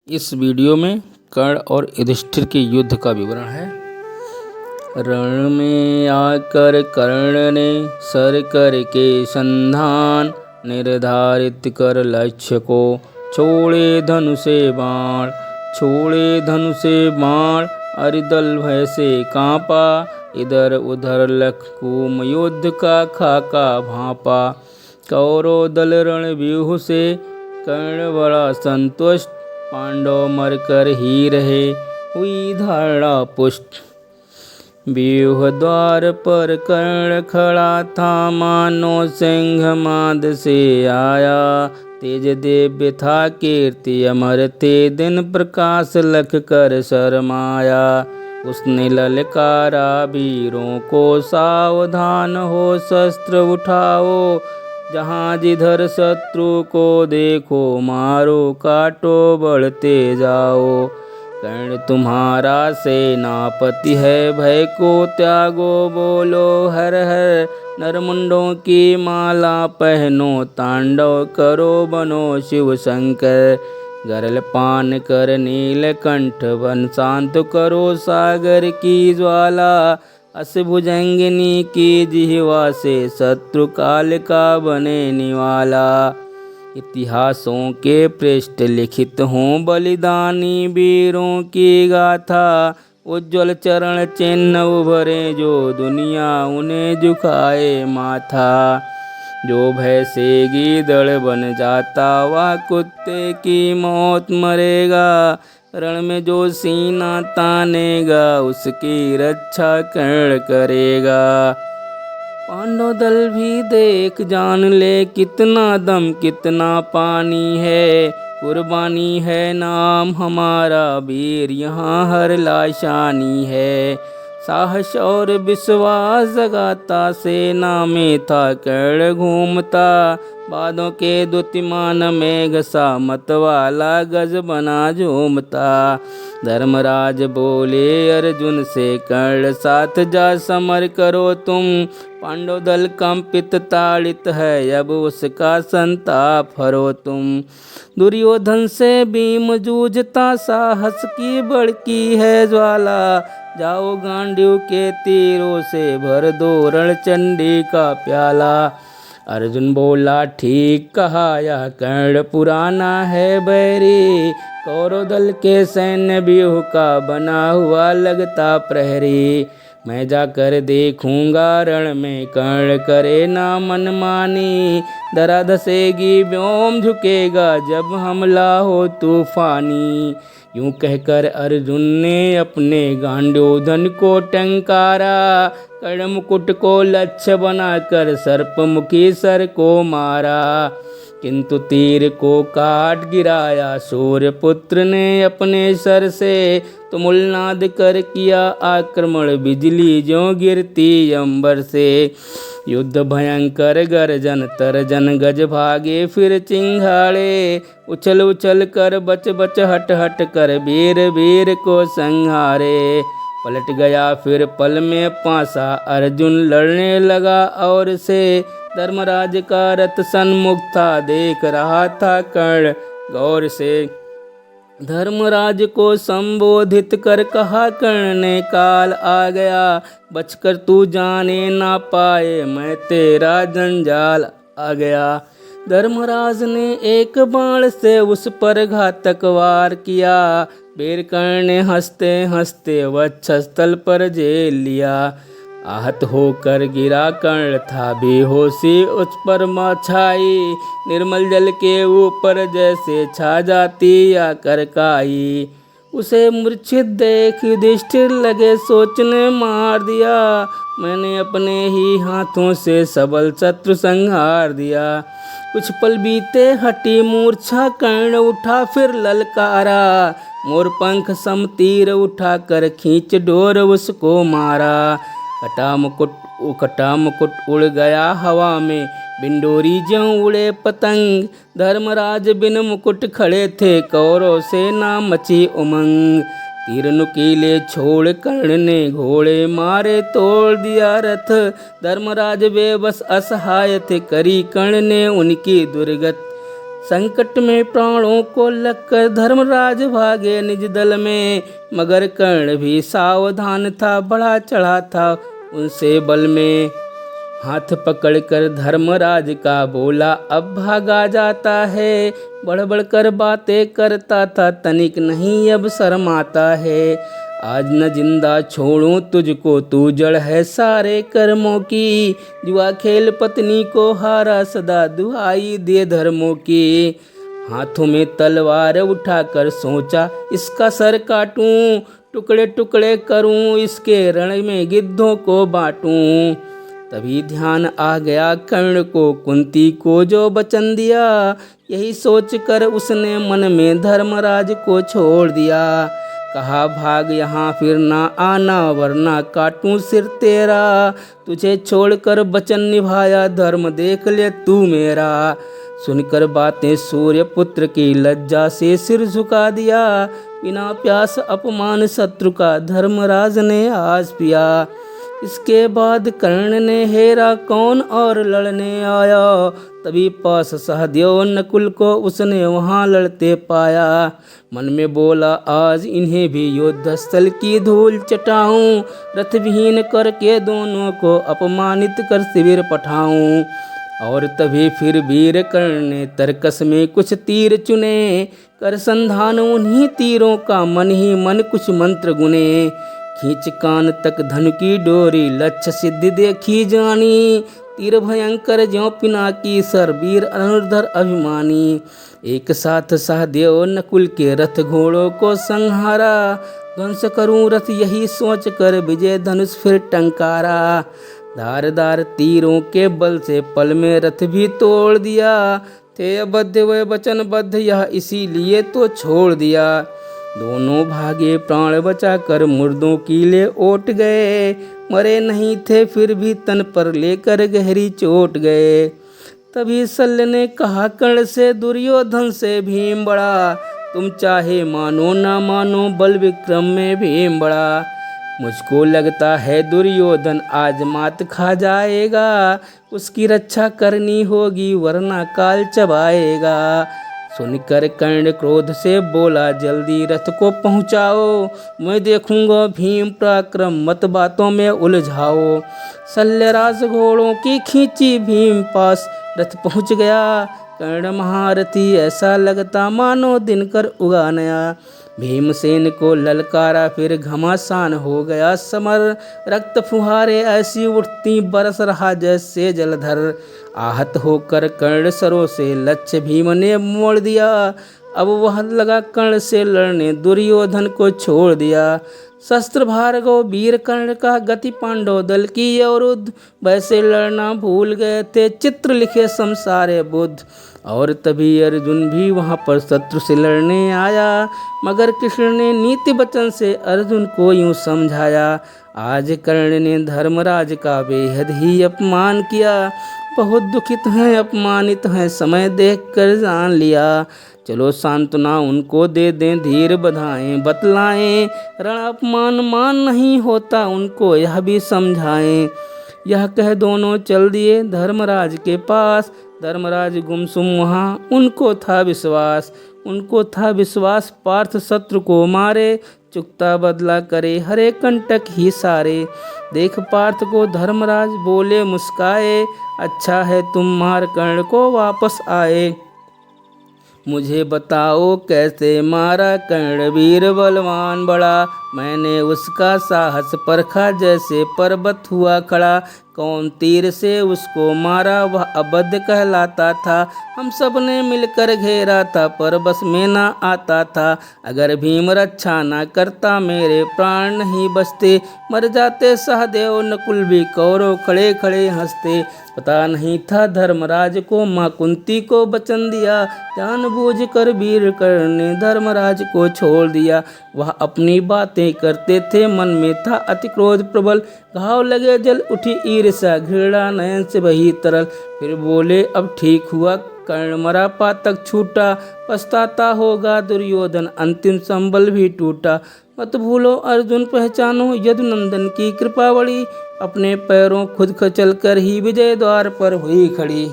इस वीडियो में कर्ण और युधिष्ठिर के युद्ध का विवरण है। रण में आकर कर्ण ने सर करके संधान, निर्धारित कर लक्ष्य को छोड़े धनु से बाण अरिदल भय से कांपा। इधर उधर लख कूम युद्ध का खाका भांपा। कौरव दल रणव्यूह से कर्ण बड़ा संतुष्ट, पांडव मर कर ही रहे हुई धारणा पुष्ट। व्यूह द्वार पर कर्ण खड़ा था, मानो सिंह माद से आया। तेज दिव्य था कीर्ति अमर थे, दिन प्रकाश लख कर शरमाया। उसने ललकारा वीरों को, सावधान हो शस्त्र उठाओ। जहाँ जिधर शत्रु को देखो, मारो काटो बढ़ते जाओ। कर्ण तुम्हारा सेनापति है, भय को त्यागो बोलो हर हर। नरमुंडों की माला पहनो, तांडव करो बनो शिव शंकर। गरल पान कर नीलकंठ वन, शांत करो सागर की ज्वाला। अस भुजंगिनी की जिह्वा से, शत्रु काल का बने निवाला। इतिहासों के पृष्ठ लिखित हों, बलिदानी वीरों की गाथा। उज्ज्वल चरण चिन्ह उभरे, जो दुनिया उन्हें झुकाए माथा। जो भय से गीदड़ बन जाता, वह कुत्ते की मौत मरेगा। रण में जो सीना तानेगा, उसकी रक्षा कर्ण करेगा। पांडव दल भी देख जान ले, कितना दम कितना पानी है। कुर्बानी है नाम हमारा, वीर यहाँ हर लाशानी है। साहस और विश्वास जगाता, सेना में था कर्ण घूमता। बादों के द्युतिमान में घसा, मतवाला गज बना झूमता। धर्मराज बोले अर्जुन से, कर्ण साथ जा समर करो तुम। पांडव दल कंपित ताड़ित है, अब उसका संताप हरो तुम। दुर्योधन से भीम जूझता, साहस की बड़की है ज्वाला। जाओ गांडीव के तीरों से, भर दो रणचंडी का प्याला। अर्जुन बोला ठीक कहा, यह कर्ण पुराना है बैरी। कौरव दल के सैन्य व्यूह का बना हुआ लगता प्रहरी। मैं जाकर देखूंगा रण में, कर्ण करे ना मनमानी। धरा धसेगी व्योम झुकेगा, जब हमला हो तूफानी। यूं कहकर अर्जुन ने अपने गांडोधन को टंकारा। कर्ण मुकुट को लक्ष्य बनाकर, सर्पमुखी सर को मारा। किंतु तीर को काट गिराया, सूर्यपुत्र ने अपने सर से। तुमुलनाद कर किया आक्रमण, बिजली ज्यों गिरती अंबर से। युद्ध भयंकर गर्जन तरजन, गज भागे फिर चिंघाड़े। उछल उछल कर बच बच हट हट कर, वीर वीर को संहारे। पलट गया फिर पल में पासा, अर्जुन लड़ने लगा और से। धर्मराज का रथ सन्मुख था, देख रहा था कर्ण गौर से। धर्मराज को संबोधित कर कहा कर्ण ने, काल आ गया। बचकर तू जाने ना पाए, मैं तेरा जंजाल आ गया। धर्मराज ने एक बाण से उस पर घातक वार किया। वीर कर्ण ने हंसते हंसते वक्षस्थल पर झेल लिया। आहत होकर गिरा कर्ण था, बेहोशी उस पर छाई। निर्मल जल के ऊपर जैसे छा जाती आकर काई। उसे मूर्छित देख युधिष्ठिर लगे सोचने, मार दिया मैंने अपने ही हाथों से, सबल शत्रु संहार दिया। कुछ पल बीते हटी मूर्छा, कर्ण उठा फिर ललकारा। मोर पंख सम तीर उठा कर, खींच डोर उसको मारा। कटा मुकुट उड़ गया हवा में, बिंडोरी ज्यों उड़े पतंग। धर्मराज बिन मुकुट खड़े थे, कौरव सेना मची उमंग। तीर नुकीले छोड़ कर्ण ने, घोड़े मारे तोड़ दिया रथ। धर्मराज बेबस असहाय थे, करी कर्ण ने उनकी दुर्गत। संकट में प्राणों को लगकर धर्मराज भागे निज दल में, मगर कर्ण भी सावधान था, बढ़ा चढ़ा था उनसे बल में। हाथ पकड़कर धर्मराज का बोला, अब भागा जाता है, बढ़ बढ़ कर बातें करता था, तनिक नहीं अब शर्माता है। आज न जिंदा छोड़ूं तुझको, तू जड़ है सारे कर्मों की, जुआ खेल पत्नी को हारा, सदा दुहाई दे धर्मों की। हाथों में तलवार उठाकर सोचा, इसका सर काटूं, टुकड़े टुकड़े करूं, इसके रण में गिद्धों को बांटूं। तभी ध्यान आ गया कर्ण को, कुंती को जो वचन दिया, यही सोच कर उसने मन में धर्मराज को छोड़ दिया। कहा, भाग यहाँ फिर ना आना, वरना काटूं सिर तेरा, तुझे छोड़कर वचन निभाया, धर्म देख ले तू मेरा। सुनकर बातें सूर्य पुत्र की, लज्जा से सिर झुका दिया, बिना प्यास अपमान शत्रु का धर्मराज ने आज पिया। इसके बाद कर्ण ने हेरा कौन और लड़ने आया, तभी पास सहदेव नकुल को उसने वहाँ लड़ते पाया। मन में बोला, आज इन्हें भी युद्ध स्थल की धूल चटाऊं, रथ विहीन करके दोनों को अपमानित कर शिविर पठाऊं। और तभी फिर वीर कर्ण ने तरकस में कुछ तीर चुने, कर संधान उन्हीं तीरों का मन ही मन कुछ मंत्र गुने। खींच कान तक धनु की डोरी, लक्ष्य सिद्धि देखी जानी, तीर भयंकर ज्यों पिनाकी, सरवीर अनुर्धर अभिमानी। एक साथ सहदेव नकुल के रथ घोड़ों को संहारा, ध्वंस करूं रथ यही सोच कर विजय धनुष फिर टंकारा। धारदार तीरों के बल से पल में रथ भी तोड़ दिया, थे अबद्ध व वचनबद्ध यह इसीलिए तो छोड़ दिया। दोनों भागे प्राण बचाकर मुर्दों की ले ओट गए, मरे नहीं थे फिर भी तन पर लेकर गहरी चोट गए। तभी शल्य ने कहा कर्ण से, दुर्योधन से भीम बड़ा, तुम चाहे मानो ना मानो बल विक्रम में भीम बड़ा। मुझको लगता है दुर्योधन आज मात खा जाएगा, उसकी रक्षा करनी होगी वरना काल चबाएगा। सुनकर कर्ण क्रोध से बोला, जल्दी रथ को पहुँचाओ, मैं देखूंगा भीम पराक्रम, मत बातों में उलझाओ। शल्यराज घोड़ों की खींची भीम पास, रथ पहुँच गया कर्ण महारथी, ऐसा लगता मानो दिनकर उगा नया। भीमसेन को ललकारा फिर घमासान हो गया समर, रक्त फुहारे ऐसी उठती बरस रहा जैसे जलधर। आहत होकर कर्ण सरों से लक्ष्य भीम ने मोड़ दिया, अब वह लगा कर्ण से लड़ने, दुर्योधन को छोड़ दिया। शस्त्र भार्गव वीर कर्ण का, गति पांडव दल की अवरुद्ध, वैसे लड़ना भूल गए थे चित्र लिखे शमसारे बुद्ध। और तभी अर्जुन भी वहाँ पर शत्रु से लड़ने आया, मगर कृष्ण ने नीति वचन से अर्जुन को यूँ समझाया। आज कर्ण ने धर्मराज का बेहद ही अपमान किया, बहुत दुखित हैं अपमानित हैं, समय देख कर जान लिया। चलो सांत्वना उनको दे दें, धीर बधाएं बतलाएं, रण अपमान मान नहीं होता उनको यह भी समझाएं। यह कह दोनों चल दिए धर्मराज के पास, धर्मराज गुमसुम वहाँ उनको था विश्वास, पार्थ शत्रु को मारे, चुकता बदला करे हरे कंटक ही सारे। देख पार्थ को धर्मराज बोले मुस्काए, अच्छा है तुम मार कर्ण को वापस आए। मुझे बताओ कैसे मारा कर्ण वीर बलवान बड़ा, मैंने उसका साहस परखा जैसे पर्वत हुआ खड़ा। कौन तीर से उसको मारा वह अबद्ध कहलाता था, हम सब ने मिलकर घेरा था पर बस में ना आता था। अगर भीम रक्षा ना करता मेरे प्राण नहीं बचते, मर जाते सहदेव नकुल भी कौरव खड़े खड़े हंसते। पता नहीं था धर्मराज को माँ कुंती को वचन दिया, जानबूझ कर वीर कर्ण ने धर्मराज को छोड़ दिया। वह अपनी बातें करते थे मन में था अति क्रोध प्रबल, घाव लगे जल उठी ईर्ष्या घृणा नयन से बही तरल। फिर बोले अब ठीक हुआ कर्ण मरा पातक छूटा, पछताता होगा दुर्योधन अंतिम संबल भी टूटा। मत भूलो अर्जुन पहचानो यदुनंदन की कृपा बड़ी, अपने पैरों खुद चल कर ही विजय द्वार पर हुई खड़ी।